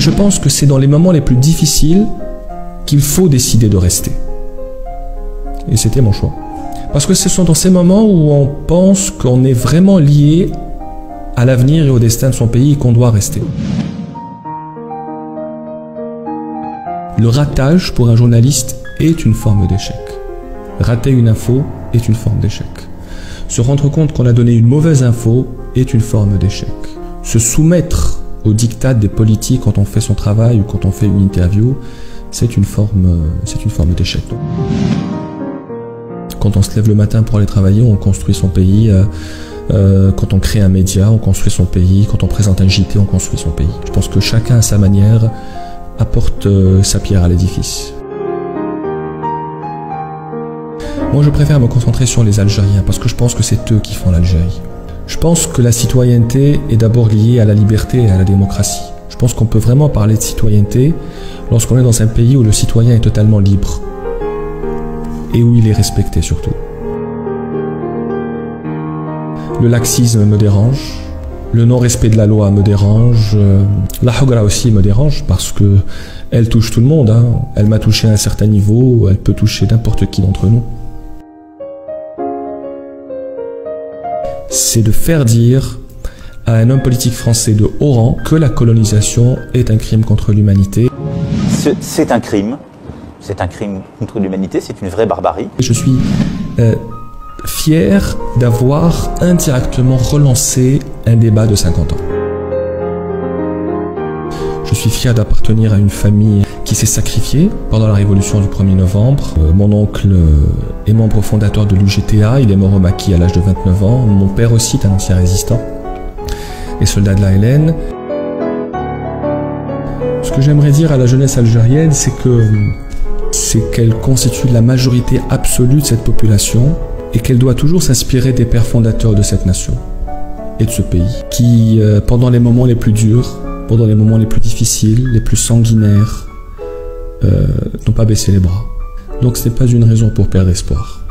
je pense que c'est dans les moments les plus difficiles qu'il faut décider de rester. Et c'était mon choix. Parce que ce sont dans ces moments où on pense qu'on est vraiment lié à l'avenir et au destin de son pays et qu'on doit rester. Le ratage pour un journaliste est une forme d'échec. Rater une info est une forme d'échec. Se rendre compte qu'on a donné une mauvaise info est une forme d'échec. Se soumettre aux diktats des politiques quand on fait son travail ou quand on fait une interview, c'est une forme d'échec. Quand on se lève le matin pour aller travailler, on construit son pays. Quand on crée un média, on construit son pays. Quand on présente un JT, on construit son pays. Je pense que chacun à sa manière apporte sa pierre à l'édifice. Moi, je préfère me concentrer sur les Algériens parce que je pense que c'est eux qui font l'Algérie. Je pense que la citoyenneté est d'abord liée à la liberté et à la démocratie. Je pense qu'on peut vraiment parler de citoyenneté lorsqu'on est dans un pays où le citoyen est totalement libre et où il est respecté surtout. Le laxisme me dérange, le non-respect de la loi me dérange, la hogra aussi me dérange parce que elle touche tout le monde, hein. Elle m'a touché à un certain niveau, elle peut toucher n'importe qui d'entre nous. C'est de faire dire à un homme politique français de haut rang que la colonisation est un crime contre l'humanité. C'est un crime contre l'humanité, c'est une vraie barbarie. Je suis fier d'avoir indirectement relancé un débat de 50 ans. Je suis fier d'appartenir à une famille qui s'est sacrifiée pendant la révolution du 1er novembre. Mon oncle est membre fondateur de l'UGTA, il est mort au maquis à l'âge de 29 ans. Mon père aussi est un ancien résistant et soldat de la LN. Ce que j'aimerais dire à la jeunesse algérienne, c'est qu'elle constitue la majorité absolue de cette population et qu'elle doit toujours s'inspirer des pères fondateurs de cette nation et de ce pays qui, pendant les moments les plus durs, pendant les moments les plus difficiles, les plus sanguinaires, n'ont pas baissé les bras. Donc ce n'est pas une raison pour perdre espoir.